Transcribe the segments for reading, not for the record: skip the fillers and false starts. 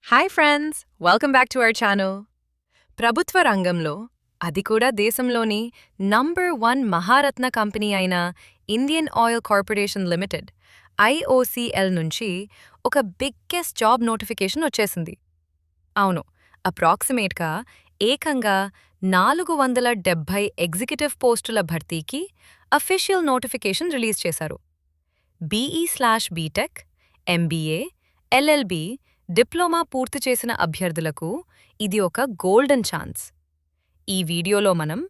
Hi friends, welcome back to our channel. ప్రభుత్వ రంగంలో, అది కూడా దేశంలోని నంబర్ 1 మహారత్న కంపెనీ అయిన Indian oil corporation limited IOCL నుంచి ఒక బిగ్గెస్ట్ జాబ్ నోటిఫికేషన్ వచ్చేసింది. అవును, అప్రాక్సిమేట్గా ఏకంగా 470 ఎగ్జిక్యూటివ్ పోస్టుల భర్తీకి అఫీషియల్ నోటిఫికేషన్ రిలీజ్ చేశారు. BE/BTech, MBA, LLB, డిప్లొమా పూర్తి చేసిన అభ్యర్థులకు ఇది ఒక గోల్డెన్ ఛాన్స్. ఈ వీడియోలో మనం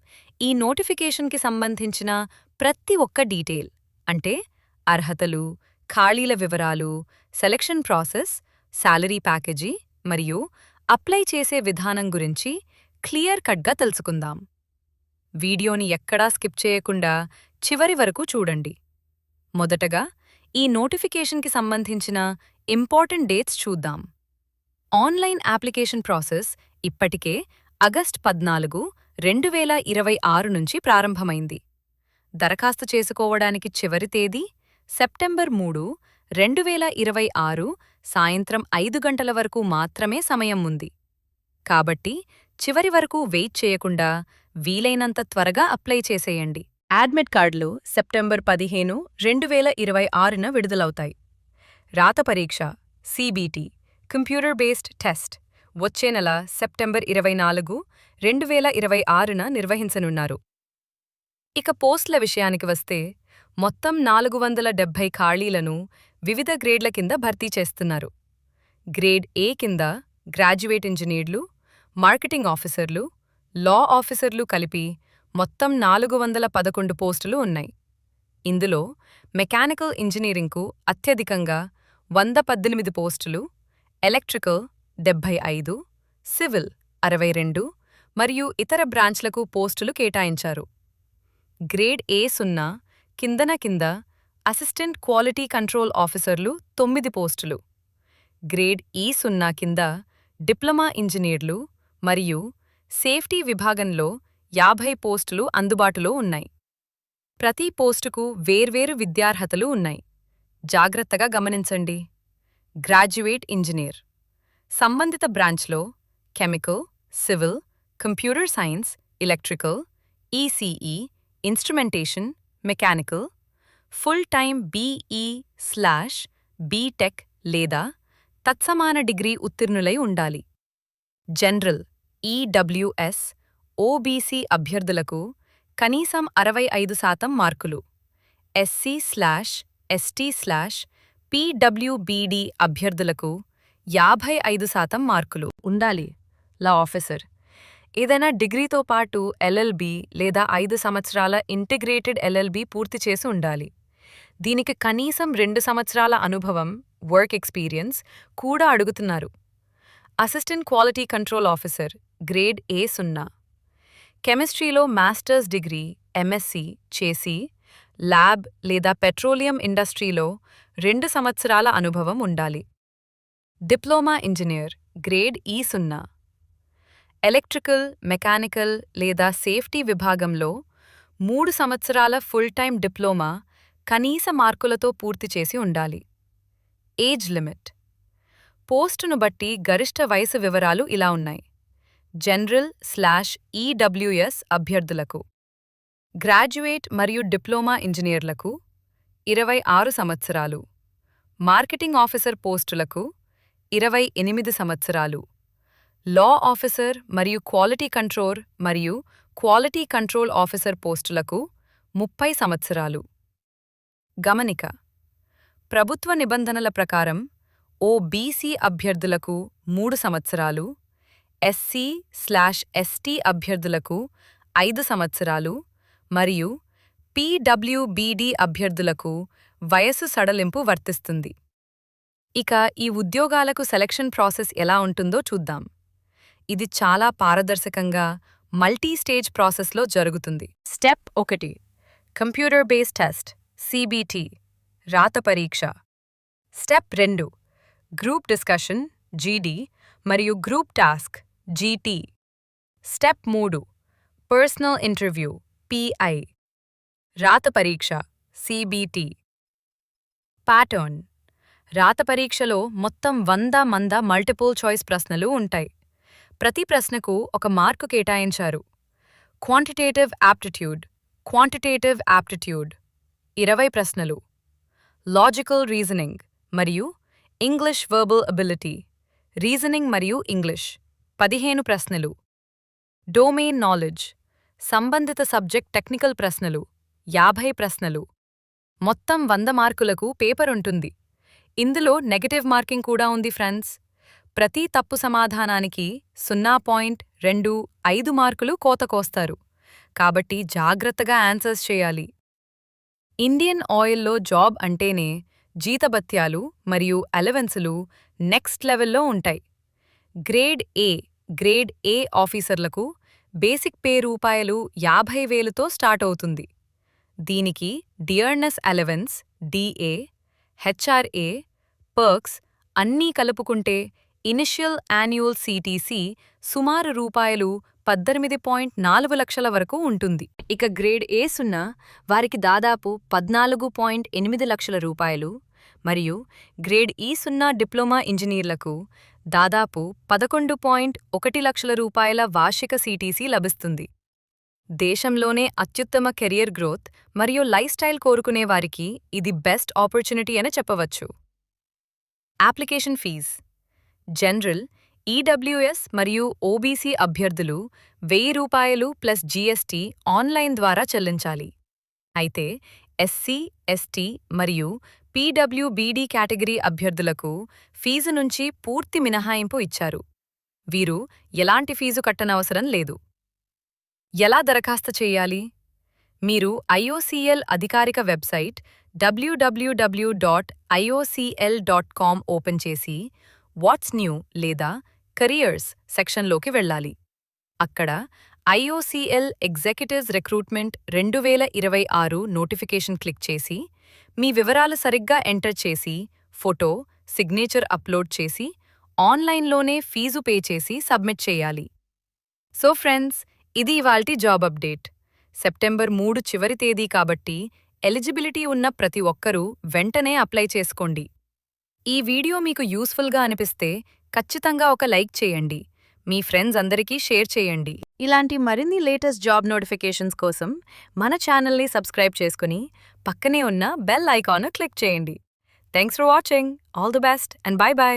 ఈ నోటిఫికేషన్కి సంబంధించిన ప్రతి ఒక్క డీటెయిల్, అంటే అర్హతలు, ఖాళీల వివరాలు, సెలక్షన్ ప్రాసెస్, శాలరీ ప్యాకేజీ మరియు అప్లై చేసే విధానం గురించి క్లియర్ కట్గా తెలుసుకుందాం. వీడియోని ఎక్కడా స్కిప్ చేయకుండా చివరి వరకు చూడండి. మొదటగా ఈ నోటిఫికేషన్కి సంబంధించిన ఇంపార్టెంట్ డేట్స్ చూద్దాం. ఆన్లైన్ అప్లికేషన్ ప్రాసెస్ ఇప్పటికే ఆగస్టు 14, 2026 నుంచి ప్రారంభమైంది. దరఖాస్తు చేసుకోవడానికి చివరి తేదీ సెప్టెంబర్ 3, 2026 సాయంత్రం 5 గంటల వరకు మాత్రమే సమయం ఉంది. కాబట్టి చివరి వరకు వెయిట్ చేయకుండా వీలైనంత త్వరగా అప్లై చేసేయండి. అడ్మిట్ కార్డులు సెప్టెంబర్ 15, 2026న విడుదలవుతాయి. రాత పరీక్ష CBT కంప్యూటర్ బేస్డ్ టెస్ట్ వచ్చే నెల సెప్టెంబర్ 24, 2026న నిర్వహించనున్నారు. ఇక పోస్టుల విషయానికి వస్తే మొత్తం 470 ఖాళీలను వివిధ గ్రేడ్ల కింద భర్తీ చేస్తున్నారు. గ్రేడ్ A కింద గ్రాడ్యుయేట్ ఇంజనీర్లు, మార్కెటింగ్ ఆఫీసర్లు, లా ఆఫీసర్లు కలిపి మొత్తం 411 పోస్టులు ఉన్నాయి. ఇందులో మెకానికల్ ఇంజనీరింగ్కు అత్యధికంగా 118 పోస్టులు, ఎలక్ట్రికల్ 75, సివిల్ 62 మరియు ఇతర బ్రాంచ్లకు పోస్టులు కేటాయించారు. గ్రేడ్ A0 కింద అసిస్టెంట్ క్వాలిటీ కంట్రోల్ ఆఫీసర్లు 9 పోస్టులు, గ్రేడ్ E0 కింద డిప్లొమా ఇంజనీర్లు మరియు సేఫ్టీ విభాగంలో 50 పోస్టులు అందుబాటులో ఉన్నాయి. ప్రతి పోస్టుకు వేర్వేరు విద్యార్హతలు ఉన్నాయి. జాగ్రత్తగా గమనించండి. గ్రాడ్యుయేట్ ఇంజనీర్ సంబంధిత బ్రాంచ్లో chemical, civil, computer science, electrical, ECE, instrumentation, mechanical, full time BE/BTech లేదా తత్సమాన డిగ్రీ ఉత్తీర్ణులై ఉండాలి. జనరల్, EWS, OBC అభ్యర్థులకు కనీసం 65% మార్కులు, SC/ST/PWBD అభ్యర్థులకు 55% మార్కులు ఉండాలి. లా ఆఫీసర్ ఏదైనా డిగ్రీతో పాటు LLB లేదా 5 సంవత్సరాల ఇంటిగ్రేటెడ్ LLB పూర్తి చేసి ఉండాలి. దీనికి కనీసం 2 సంవత్సరాల అనుభవం, వర్క్ ఎక్స్పీరియన్స్ కూడా అడుగుతున్నారు. Assistant quality control officer grade A0 కెమిస్ట్రీలో మాస్టర్స్ డిగ్రీ MSc చేసి ల్యాబ్ లేదా పెట్రోలియం ఇండస్ట్రీలో 2 సంవత్సరాల అనుభవం ఉండాలి. Diploma engineer grade E0 electrical, mechanical లేదా సేఫ్టీ విభాగంలో 3 సంవత్సరాల ఫుల్ టైమ్ డిప్లొమా కనీస మార్కులతో పూర్తి చేసి ఉండాలి. ఏజ్ లిమిట్ పోస్టును బట్టి గరిష్ట వయసు వివరాలు ఇలా ఉన్నాయి. జనరల్/EWS అభ్యర్థులకు, గ్రాడ్యుయేట్ మరియు డిప్లొమా ఇంజనీర్లకు 26 సంవత్సరాలు, మార్కెటింగ్ ఆఫీసర్ పోస్టులకు 28 సంవత్సరాలు, లా ఆఫీసర్ మరియు క్వాలిటీ కంట్రోల్ ఆఫీసర్ పోస్టులకు 30 సంవత్సరాలు. గమనిక: ప్రభుత్వ నిబంధనల ప్రకారం OBC అభ్యర్థులకు 3 సంవత్సరాలు, SC/ST అభ్యర్థులకు 5 సంవత్సరాలు మరియు PWBD అభ్యర్థులకు వయస్సు సడలింపు వర్తిస్తుంది. ఇక ఈ ఉద్యోగాలకు సెలక్షన్ ప్రాసెస్ ఎలా ఉంటుందో చూద్దాం. ఇది చాలా పారదర్శకంగా మల్టీ స్టేజ్ ప్రాసెస్లో జరుగుతుంది. Step 1 computer based test CBT రాత పరీక్ష. స్టెప్ 2 గ్రూప్ డిస్కషన్ GD మరియు group task GT. Step 3 personal interview PI రాత పరీక్ష CBT. ప్యాటర్న్ రాత పరీక్షలో మొత్తం 100 మల్టిపుల్ చాయిస్ ప్రశ్నలు ఉంటాయి. ప్రతి ప్రశ్నకు ఒక మార్కు కేటాయించారు. క్వాంటిటేటివ్ యాప్టిట్యూడ్ 20 ప్రశ్నలు. లాజికల్ రీజనింగ్ మరియు ఇంగ్లీష్ వర్బల్ అబిలిటీ రీజనింగ్ మరియు ఇంగ్లీష్ 15 ప్రశ్నలు. డొమైన్ నాలెడ్జ్ సంబంధిత సబ్జెక్ట్ టెక్నికల్ ప్రశ్నలు 50 ప్రశ్నలు. మొత్తం 100 మార్కులకు పేపర్ ఉంటుంది. ఇందులో నెగటివ్ మార్కింగ్ కూడా ఉంది ఫ్రెండ్స్. ప్రతి తప్పు సమాధానానికి 0.25 మార్కులు కోత కోస్తారు. కాబట్టి జాగ్రత్తగా ఆన్సర్స్ చేయాలి. ఇండియన్ ఆయిల్లో జాబ్ అంటేనే జీతభత్యాలు మరియు అలవెన్సులు నెక్స్ట్ లెవెల్లో ఉంటాయి. గ్రేడ్ ఏ ఆఫీసర్లకు బేసిక్ పే రూ50,000తో స్టార్ట్ అవుతుంది. దీనికి dearness allowance, DA, HRA, perks అన్నీ కలుపుకుంటే ఇనిషియల్ యాన్యువల్ సిటిసి సుమారు రూ18.4 లక్షల వరకు ఉంటుంది. ఇక గ్రేడ్ ఏ సున్నా వారికి దాదాపు 14.8 లక్షల రూపాయలు మరియు గ్రేడ్ ఈ సున్నా డిప్లొమా ఇంజనీర్లకు దాదాపు 11.1 లక్షల రూపాయల వార్షిక సిటిసి లభిస్తుంది. దేశంలోనే అత్యుత్తమ కెరియర్ గ్రోత్ మరియు లైఫ్ స్టైల్ కోరుకునే వారికి ఇది బెస్ట్ ఆపర్చునిటీ అని చెప్పవచ్చు. అప్లికేషన్ ఫీజ్ జనరల్, ఈడబ్ల్యూఎస్ మరియు ఓబీసీ అభ్యర్థులు రూ1,000 ప్లస్ జీఎస్టీ ఆన్లైన్ ద్వారా చెల్లించాలి. అయితే ఎస్సీ, ఎస్టీ మరియు పీడబ్ల్యూబీడీ కేటగిరీ అభ్యర్థులకు ఫీజు నుంచి పూర్తి మినహాయింపు ఇచ్చారు. వీరు ఎలాంటి ఫీజు కట్టనవసరం లేదు. ఎలా దరఖాస్తు చేయాలి? మీరు ఐఓసీఎల్ అధికారిక వెబ్సైట్ www.iocl.com ఓపెన్ చేసి వాట్స్ న్యూ లేదా కెరియర్స్ సెక్షన్లోకి వెళ్ళాలి. అక్కడ IOCL executives recruitment 2026 notification click చేసి మీ వివరాలు సరిగ్గా ఎంటర్ చేసి ఫోటో, సిగ్నేచర్ అప్లోడ్ చేసి ఆన్లైన్లోనే ఫీజు పే చేసి సబ్మిట్ చేయాలి. సో ఫ్రెండ్స్, ఇది ఇవాల్టి జాబ్ అప్డేట్. సెప్టెంబర్ 3 చివరి తేదీ కాబట్టి ఎలిజిబిలిటీ ఉన్న ప్రతి ఒక్కరూ వెంటనే అప్లై చేసుకోండి. ఈ వీడియో మీకు యూస్ఫుల్గా అనిపిస్తే ఖచ్చితంగా ఒక లైక్ చేయండి. మీ ఫ్రెండ్స్ అందరికీ షేర్ చేయండి. ఇలాంటి మరిన్ని లేటెస్ట్ జాబ్ నోటిఫికేషన్స్ కోసం మన ఛానల్ని సబ్స్క్రైబ్ చేసుకుని పక్కనే ఉన్న బెల్ ఐకాన్ క్లిక్ చేయండి. Thanks for watching. All the best and by by.